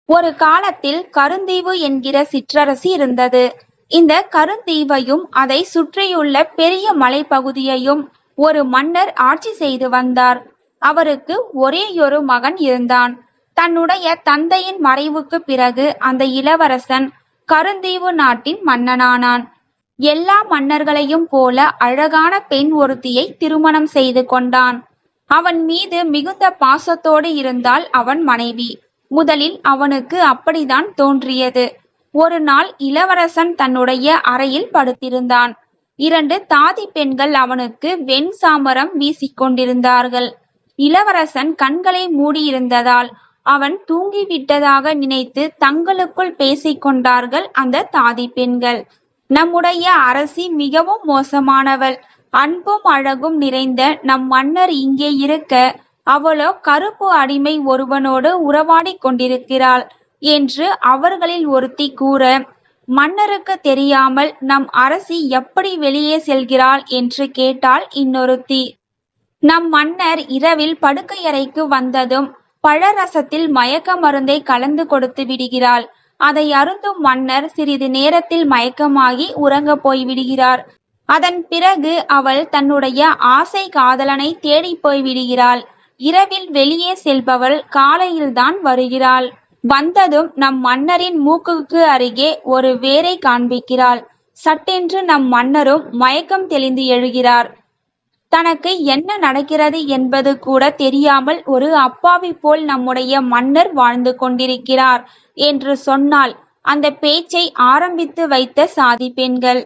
ஒரு காலத்தில் கருந்தீவு என்கிற சிற்றரசி இருந்தது. இந்த கருந்தீவையும் அதை சுற்றியுள்ள பெரிய மலைப்பகுதியையும் ஒரு மன்னர் ஆட்சி செய்து வந்தார். அவருக்கு ஒரேயொரு மகன் இருந்தான். தன்னுடைய தந்தையின் மறைவுக்கு பிறகு அந்த இளவரசன் கருந்தீவு நாட்டின் மன்னனானான். எல்லா மன்னர்களையும் போல அழகான பெண் ஒருத்தியை திருமணம் செய்து கொண்டான். அவன் மீது மிகுந்த பாசத்தோடு இருந்தாள் அவன் மனைவி. முதலில் அவனுக்கு அப்படித்தான் தோன்றியது. ஒரு நாள் இளவரசன் தன்னுடைய அறையில் படுத்திருந்தான். இரண்டு தாதி பெண்கள் அவனுக்கு வெண் சாமரம் வீசிக்கொண்டிருந்தார்கள். இளவரசன் கண்களை மூடியிருந்ததால் அவன் தூங்கிவிட்டதாக நினைத்து தங்களுக்குள் பேசிக் கொண்டார்கள் அந்த தாதி பெண்கள். நம்முடைய அரசி மிகவும் மோசமானவள். அன்பும் அழகும் நிறைந்த நம் மன்னர் இங்கே இருக்க அவளோ கருப்பு அடிமை ஒருவனோடு உறவாடிக் கொண்டிருக்கிறாள் என்று அவர்களில் ஒருத்தி கூற, மன்னருக்கு தெரியாமல் நம் அரசி எப்படி வெளியே செல்கிறாள் என்று கேட்டாள் இன்னொருத்தி. நம் மன்னர் இரவில் படுக்கையறைக்கு வந்ததும் பழரசத்தில் மயக்க மருந்தை கலந்து கொடுத்து விடுகிறாள். அதை அருந்தும் மன்னர் சிறிது நேரத்தில் மயக்கமாகி உறங்கப் போய்விடுகிறார். அதன் பிறகு அவள் தன்னுடைய ஆசை காதலனை தேடி போய்விடுகிறாள். இரவில் வெளியே செல்பவள் காலையில்தான் வருகிறாள். வந்ததும் நம் மன்னரின் மூக்குக்கு அருகே ஒரு வேரை காண்பிக்கிறாள். சட்டென்று நம் மன்னரும் மயக்கம் தெளிந்து எழுகிறார். தனக்கு என்ன நடக்கிறது என்பது கூட தெரியாமல் ஒரு அப்பாவி போல் நம்முடைய மன்னர் வாழ்ந்து கொண்டிருக்கிறார் என்று சொன்னால் அந்த பேச்சை ஆரம்பித்து வைத்த சாதி பெண்கள்.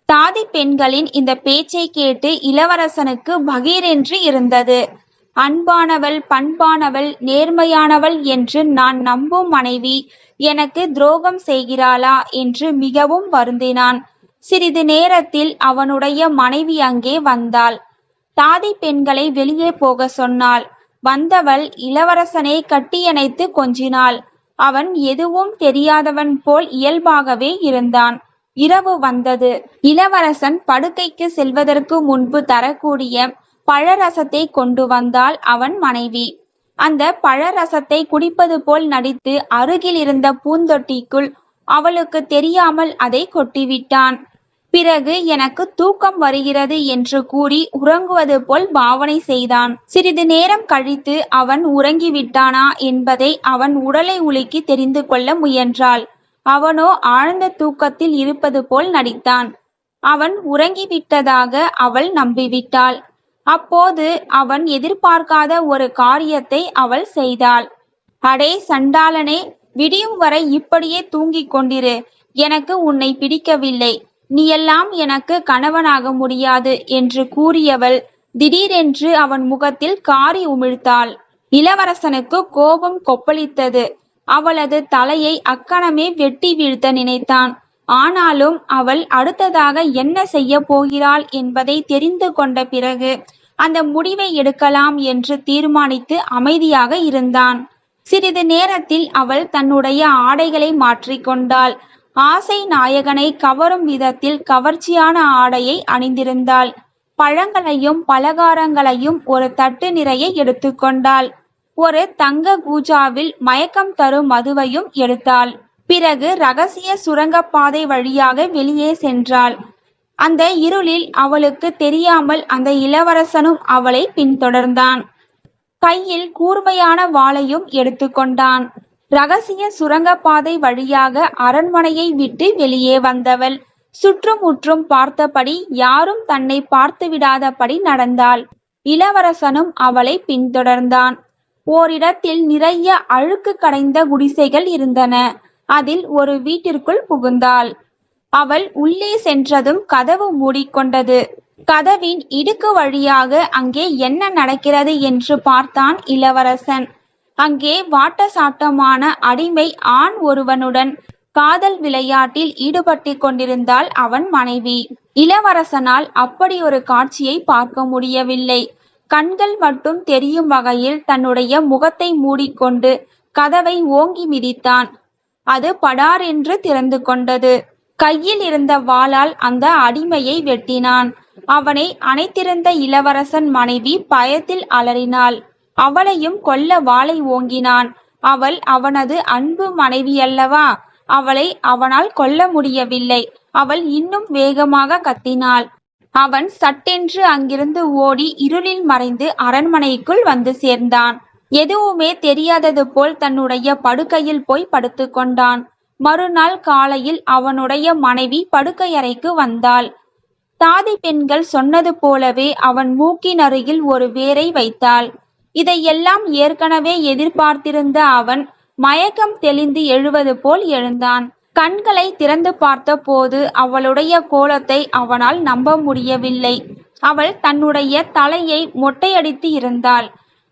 தாதி பெண்களின் இந்த பேச்சை கேட்டு இளவரசனுக்கு பகீரென்று இருந்தது. அன்பானவள், பண்பானவள், நேர்மையானவள் என்று நான் நம்பும் மனைவி எனக்கு துரோகம் செய்கிறாளா என்று மிகவும் வருந்தினான். சிறிது நேரத்தில் அவனுடைய மனைவி அங்கே வந்தாள். தாதி பெண்களை வெளியே போக சொன்னாள். வந்தவள் இளவரசனை கட்டியணைத்து கொஞ்சினாள். அவன் எதுவும் தெரியாதவன் போல் இயல்பாகவே இருந்தான். இரவு வந்தது. இளவரசன் படுக்கைக்கு செல்வதற்கு முன்பு தரக்கூடிய பழரசத்தை கொண்டு வந்தாள் அவன் மனைவி. அந்த பழரசத்தை குடிப்பது போல் நடித்து அருகில் இருந்த பூந்தொட்டிக்குள் அவளுக்கு தெரியாமல் அதை கொட்டிவிட்டான். பிறகு எனக்கு தூக்கம் வருகிறது என்று கூறி உறங்குவது போல் பாவனை செய்தான். சிறிது நேரம் கழித்து அவன் உறங்கிவிட்டானா என்பதை அவன் உடலை உலுக்கி தெரிந்து கொள்ள முயன்றாள். அவனோ ஆழ்ந்த தூக்கத்தில் இருப்பது போல் நடித்தான். அவன் உறங்கிவிட்டதாக அவள் நம்பிவிட்டாள். அப்போது அவன் எதிர்பார்க்காத ஒரு காரியத்தை அவள் செய்தாள். அடே சண்டாளனே, விடியும் வரை இப்படியே தூங்கிக் கொண்டிரு. எனக்கு உன்னை பிடிக்கவில்லை. நீயெல்லாம் எனக்கு கணவனாக முடியாது என்று கூறியவள் திடீரென்று அவன் முகத்தில் காரி உமிழ்த்தாள். இளவரசனுக்கு கோபம் கொப்பளித்தது. அவளது தலையை அக்கணமே வெட்டி வீழ்த்த நினைத்தான். ஆனாலும் அவள் அடுத்ததாக என்ன செய்ய போகிறாள் என்பதை தெரிந்து கொண்ட பிறகு அந்த முடிவை எடுக்கலாம் என்று தீர்மானித்து அமைதியாக இருந்தான். சிறிது நேரத்தில் அவள் தன்னுடைய ஆடைகளை மாற்றிக்கொண்டாள். ஆசை நாயகனை கவரும் விதத்தில் கவர்ச்சியான ஆடையை அணிந்திருந்தாள். பழங்களையும் பலகாரங்களையும் ஒரு தட்டு நிறைய எடுத்துக்கொண்டாள். ஒரு தங்க கூஜாவில் மயக்கம் தரும் மதுவையும் எடுத்தாள். பிறகு ரகசிய சுரங்கப்பாதை வழியாக வெளியே சென்றாள். அந்த இருளில் அவளுக்கு தெரியாமல் அந்த இளவரசனும் அவளை பின்தொடர்ந்தான். கையில் கூர்மையான வாளையும் எடுத்துக்கொண்டான். ரகசிய சுரங்கப்பாதை வழியாக அரண்மனையை விட்டு வெளியே வந்தவள் சுற்றுமுற்றும் பார்த்தபடி யாரும் தன்னை பார்த்து விடாதபடி நடந்தாள். இளவரசனும் அவளை பின்தொடர்ந்தான். ஓரிடத்தில் நிறைய அழுக்கு கடைந்த குடிசைகள் இருந்தன. அதில் ஒரு வீட்டிற்குள் புகுந்தாள். அவள் உள்ளே சென்றதும் கதவு மூடிக்கொண்டது. கதவின் இடுக்கு வழியாக அங்கே என்ன நடக்கிறது என்று பார்த்தான் இளவரசன். அங்கே வாட்டசாட்டமான அடிமை ஆண் ஒருவனுடன் காதல் விளையாட்டில் ஈடுபட்டு கொண்டிருந்தாள் அவன் மனைவி. இளவரசனால் அப்படி ஒரு காட்சியை பார்க்க முடியவில்லை. கண்கள் மட்டும் தெரியும் வகையில் தன்னுடைய முகத்தை மூடிக்கொண்டு கதவை ஓங்கி மிதித்தான். அது படார் என்று திறந்து கொண்டது. கையில் இருந்த வாளால் அந்த அடிமையை வெட்டினான். அவனை அணைத்திருந்த இளவரசன் மனைவி பயத்தில் அலறினாள். அவளையும் கொல்ல வாளை ஓங்கினான். அவள் அவனது அன்பு மனைவியல்லவா? அவளை அவனால் கொல்ல முடியவில்லை. அவள் இன்னும் வேகமாக கத்தினாள். அவன் சட்டென்று அங்கிருந்து ஓடி இருளில் மறைந்து அரண்மனைக்குள் வந்து சேர்ந்தான். எதுவுமே தெரியாதது போல் தன்னுடைய படுக்கையில் போய் படுத்துக் கொண்டான். மறுநாள் காலையில் அவனுடைய மனைவி படுக்கையறைக்கு வந்தாள். தாதி பெண்கள் சொன்னது போலவே அவன் மூக்கின் அருகில் ஒரு வேரை வைத்தாள். இதையெல்லாம் ஏற்கனவே எதிர்பார்த்திருந்த அவன் மயக்கம் தெளிந்து எழுவது போல் எழுந்தான். கண்களை திறந்து பார்த்த போது அவளுடைய கோலத்தை அவனால் நம்ப முடியவில்லை. அவள் தன்னுடைய தலையை மொட்டையடித்து இருந்தாள்.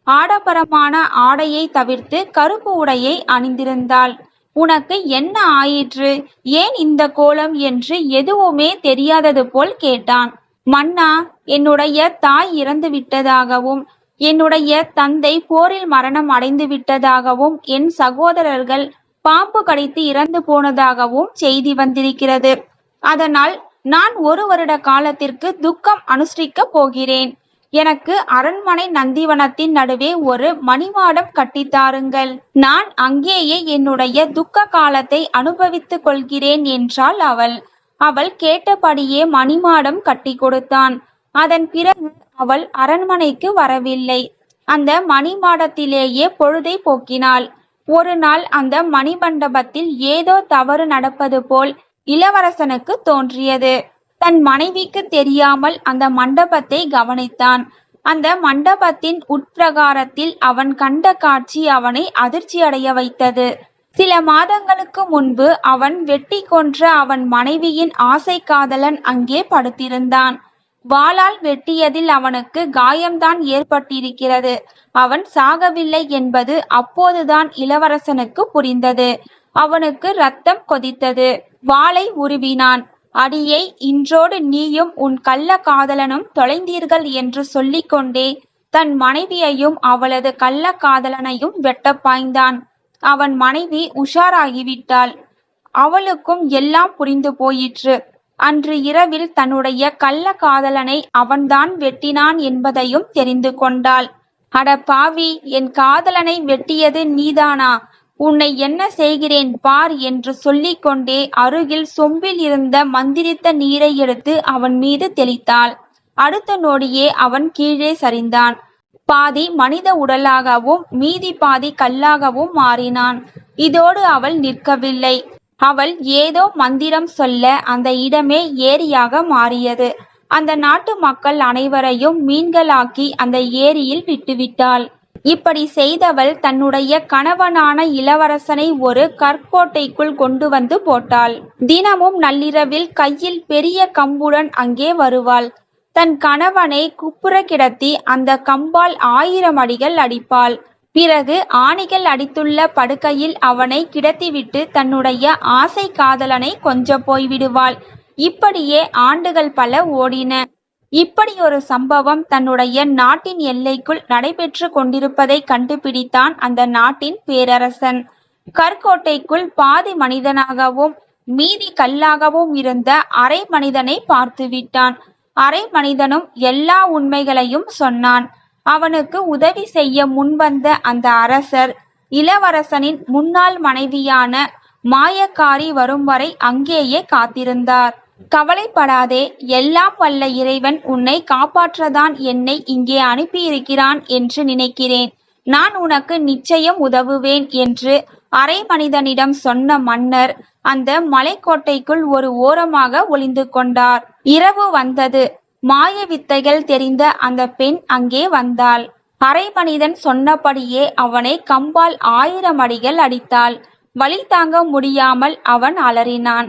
ஆடம்பரமான ஆடையை தவிர்த்து கருப்பு உடையை அணிந்திருந்தாள். உனக்கு என்ன ஆயிற்று? ஏன் இந்த கோலம் என்று எதுவுமே தெரியாதது போல் கேட்டான். மன்னா, என்னுடைய தாய் இறந்து விட்டதாகவும் என்னுடைய தந்தை போரில் மரணம் அடைந்து விட்டதாகவும் என் சகோதரர்கள் பாம்பு கடித்து இறந்து போனதாகவும் செய்தி வந்திருக்கிறது. அதனால் நான் 1 வருட காலத்திற்கு துக்கம் அனுஷ்டிக்கப் போகிறேன். எனக்கு அரண்மனை நந்திவனத்தின் நடுவே ஒரு மணிமாடம் கட்டித்தாருங்கள். நான் அங்கேயே என்னுடைய துக்க காலத்தை அனுபவித்துக் கொள்கிறேன் என்றாள் அவள். அவள் கேட்டபடியே மணிமாடம் கட்டி கொடுத்தான். அதன் பிறகு அவள் அரண்மனைக்கு வரவில்லை. அந்த மணிமாடத்திலேயே பொழுதை போக்கினாள். ஒரு நாள் அந்த மணிமண்டபத்தில் ஏதோ தவறு நடப்பது போல் இளவரசனுக்கு தோன்றியது. தன் மனைவிக்கு தெரியாமல் அந்த மண்டபத்தை கவனித்தான். அந்த மண்டபத்தின் உட்பிரகாரத்தில் அவன் கண்ட காட்சி அவனை அதிர்ச்சியடைய வைத்தது. சில மாதங்களுக்கு முன்பு அவன் வெட்டி கொன்ற அவன் மனைவியின் ஆசை காதலன் அங்கே படுத்திருந்தான். வாளால் வெட்டியதில் அவனுக்கு காயம்தான் ஏற்பட்டிருக்கிறது. அவன் சாகவில்லை என்பது அப்போதுதான் இளவரசனுக்கு புரிந்தது. அவனுக்கு இரத்தம் கொதித்தது. வாளை உருவினான். அடியை, இன்றோடு நீயும் உன் கள்ள காதலனும் தொலைந்தீர்கள் என்று சொல்லிக்கொண்டே தன் மனைவியையும் அவளது கள்ள காதலனையும் வெட்ட பாய்ந்தான். அவன் மனைவி உஷாராகிவிட்டாள். அவளுக்கும் எல்லாம் புரிந்து போயிற்று. அன்று இரவில் தன்னுடைய கள்ள காதலனை அவன்தான் வெட்டினான் என்பதையும் தெரிந்து கொண்டாள். அட பாவி, என் காதலனை வெட்டியது நீதானா? உன்னை என்ன செய்கிறேன் பார் என்று சொல்லிக்கொண்டே அருகில் சொம்பில் இருந்த மந்திரித்த நீரை எடுத்து அவன் மீது தெளித்தாள். அடுத்த நொடியே அவன் கீழே சரிந்தான். பாதி மனித உடலாகவும் மீதி பாதி கல்லாகவும் மாறினான். இதோடு அவள் நிற்கவில்லை. அவள் ஏதோ மந்திரம் சொல்ல அந்த இடமே ஏரியாக மாறியது. அந்த நாட்டு மக்கள் அனைவரையும் மீன்களாக்கி அந்த ஏரியில் விட்டுவிட்டாள். இப்படி செய்தவள் தன்னுடைய கணவனான இளவரசனை ஒரு கற்கோட்டைக்குள் கொண்டு வந்து போட்டாள். தினமும் நள்ளிரவில் கையில் பெரிய கம்புடன் அங்கே வருவாள். தன் கணவனை குப்புற கிடத்தி அந்த கம்பால் 1000 அடிகள் அடிப்பாள். பிறகு ஆணிகள் அடித்துள்ள படுக்கையில் அவனை கிடத்திவிட்டு தன்னுடைய ஆசை காதலனை கொஞ்ச போய்விடுவாள். இப்படியே ஆண்டுகள் பல ஓடின. இப்படி ஒரு சம்பவம் தன்னுடைய நாட்டின் எல்லைக்குள் நடைபெற்று கொண்டிருப்பதை கண்டுபிடித்தான் அந்த நாட்டின் பேரரசன். கற்கோட்டைக்குள் பாதி மனிதனாகவும் மீதி கல்லாகவும் இருந்த அரை மனிதனை பார்த்து விட்டான். அரை மனிதனும் எல்லா உண்மைகளையும் சொன்னான். அவனுக்கு உதவி செய்ய முன்வந்த அந்த அரசர் இளவரசனின் முன்னாள் மனைவியான மாயக்காரி வரும் வரை அங்கேயே காத்திருந்தார். கவலைப்படாதே, எல்லாம் வல்ல இறைவன் உன்னை காப்பாற்றதான் என்னை இங்கே அனுப்பியிருக்கிறான் என்று நினைக்கிறேன். நான் உனக்கு நிச்சயம் உதவுவேன் என்று அரை மனிதனிடம் சொன்ன மன்னர் அந்த மலைக்கோட்டைக்குள் ஒரு ஓரமாக ஒளிந்து கொண்டார். இரவு வந்தது. மாய வித்தைகள் தெரிந்த அந்த பெண் அங்கே வந்தாள். அரை மனிதன் சொன்னபடியே அவனை கம்பால் 1000 அடிகள் அடித்தாள். வலி தாங்க முடியாமல் அவன் அலறினான்.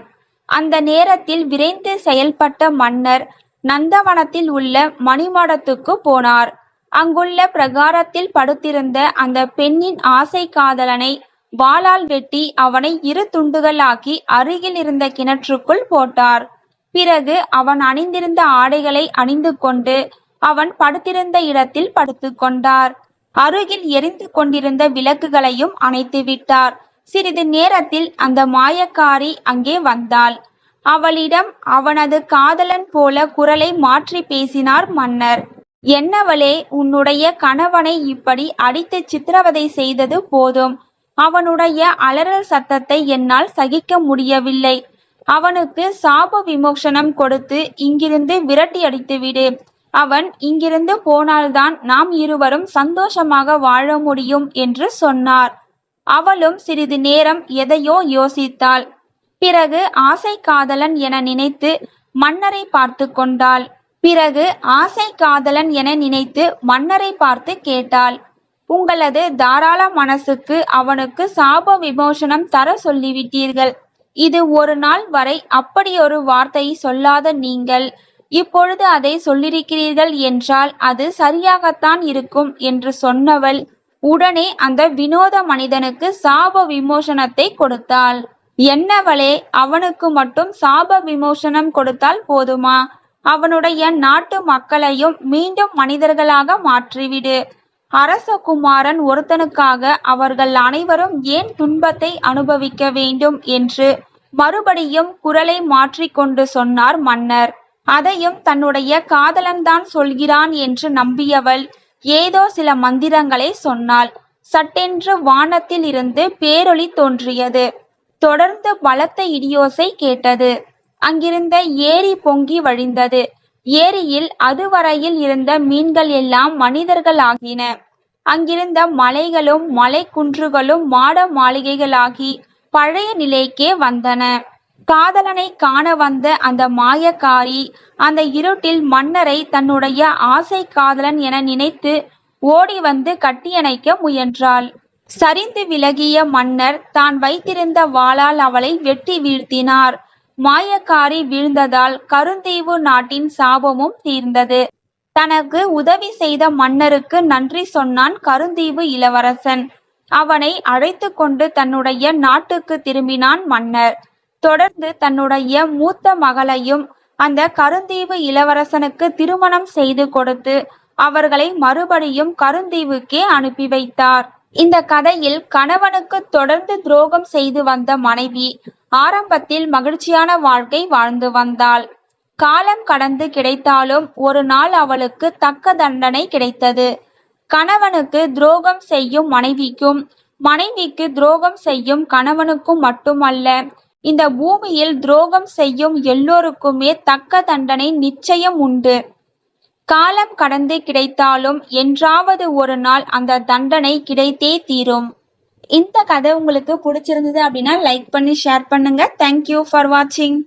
அந்த நேரத்தில் விரைந்து செயல்பட்ட மன்னர் நந்தவனத்தில் உள்ள மணிமடத்துக்கு போனார். அங்குள்ள பிரகாரத்தில் படுத்திருந்த அந்த பெண்ணின் ஆசை காதலனை வாளால் வெட்டி அவனை 2 துண்டுகளாக்கி அருகில் இருந்த கிணற்றுக்குள் போட்டார். பிறகு அவன் அணிந்திருந்த ஆடைகளை அணிந்து கொண்டு அவன் படுத்திருந்த இடத்தில் படுத்துக் கொண்டார். அருகில் எரிந்து கொண்டிருந்த விளக்குகளையும் அணைத்து விட்டார். சிறிது நேரத்தில் அந்த மாயக்காரி அங்கே வந்தாள். அவளிடம் அவனது காதலன் போல குரலை மாற்றி பேசினார் மன்னர். என்னவளே, உன்னுடைய கணவனை இப்படி அடித்து சித்திரவதை செய்தது போதும். அவனுடைய அலறல் சத்தத்தை என்னால் சகிக்க முடியவில்லை. அவனுக்கு சாப விமோசனம் கொடுத்து இங்கிருந்து விரட்டி அடித்துவிடு. அவன் இங்கிருந்து போனால்தான் நாம் இருவரும் சந்தோஷமாக வாழ முடியும் என்று சொன்னார். அவளும் சிறிது நேரம் எதையோ யோசித்தாள். பிறகு ஆசை காதலன் என நினைத்து மன்னரை பார்த்து கொண்டாள். மன்னரை பார்த்து கேட்டாள், உங்களது தாராள மனசுக்கு அவனுக்கு சாப விமோசனம் தர சொல்லிவிட்டீர்கள். இது ஒரு நாள் வரை அப்படியொரு வார்த்தை சொல்லாத நீங்கள் இப்பொழுது அதை சொல்லியிருக்கிறீர்கள் என்றால் அது சரியாகத்தான் இருக்கும் என்று சொன்னவள் உடனே அந்த வினோத மனிதனுக்கு சாப விமோசனத்தை கொடுத்தாள். என்னவளே, அவனுக்கு மட்டும் சாப விமோசனம் கொடுத்தால் போதுமா? அவனுடைய நாட்டு மக்களையும் மீண்டும் மனிதர்களாக மாற்றிவிடு. அரசகுமாரன் ஒருத்தனுக்காக அவர்கள் அனைவரும் ஏன் துன்பத்தை அனுபவிக்க வேண்டும் என்று மறுபடியும் குரலை மாற்றிக்கொண்டு சொன்னார் மன்னர். அதையும் தன்னுடைய காதலன்தான் சொல்கிறான் என்று நம்பியவள் ஏதோ சில மந்திரங்களை சொன்னாள். சட்டென்று வானத்தில் இருந்து பேரொளி தோன்றியது. தொடர்ந்து பலத்த இடியோசை கேட்டது. அங்கிருந்த ஏரி பொங்கி வழிந்தது. ஏரியில் அதுவரையில் இருந்த மீன்கள் எல்லாம் மனிதர்கள் ஆகின. அங்கிருந்த மலைகளும் மலை குன்றுகளும் மாட மாளிகைகளாகி பழைய நிலைக்கே வந்தன. காதலனை காண வந்த அந்த மாயக்காரி அந்த இருட்டில் மன்னரை தன்னுடைய ஆசை காதலன் என நினைத்து ஓடி வந்து கட்டியணைக்க முயன்றாள். சரிந்து விலகிய மன்னர் தான் வைத்திருந்த வாளால் அவளை வெட்டி வீழ்த்தினார். மாயக்காரி வீழ்ந்ததால் கருந்தீவு நாட்டின் சாபமும் தீர்ந்தது. தனக்கு உதவி செய்த மன்னருக்கு நன்றி சொன்னான் கருந்தீவு இளவரசன். அவனை அழைத்து கொண்டு தன்னுடைய நாட்டுக்கு திரும்பினான் மன்னர். தொடர்ந்து தன்னுடைய மூத்த மகளையும் அந்த கருந்தீவு இளவரசனுக்கு திருமணம் செய்து கொடுத்து அவர்களை மறுபடியும் கருந்தீவுக்கே அனுப்பி வைத்தார். இந்த கதையில் கணவனுக்கு தொடர்ந்து துரோகம் செய்து வந்த மனைவி ஆரம்பத்தில் மகிழ்ச்சியான வாழ்க்கை வாழ்ந்து வந்தாள். காலம் கடந்து கிடைத்தாலும் ஒரு நாள் அவளுக்கு தக்க தண்டனை கிடைத்தது. கணவனுக்கு துரோகம் செய்யும் மனைவிக்கும் மனைவிக்கு துரோகம் செய்யும் கணவனுக்கும் மட்டுமல்ல, இந்த பூமியில் துரோகம் செய்யும் எல்லோருக்குமே தக்க தண்டனை நிச்சயம் உண்டு. காலம் கடந்து கிடைத்தாலும் என்றாவது ஒரு நாள் அந்த தண்டனை கிடைத்தே தீரும். இந்த கதை உங்களுக்கு பிடிச்சிருந்தது அப்படின்னா லைக் பண்ணி ஷேர் பண்ணுங்க. தேங்க்யூ ஃபார் வாட்சிங்.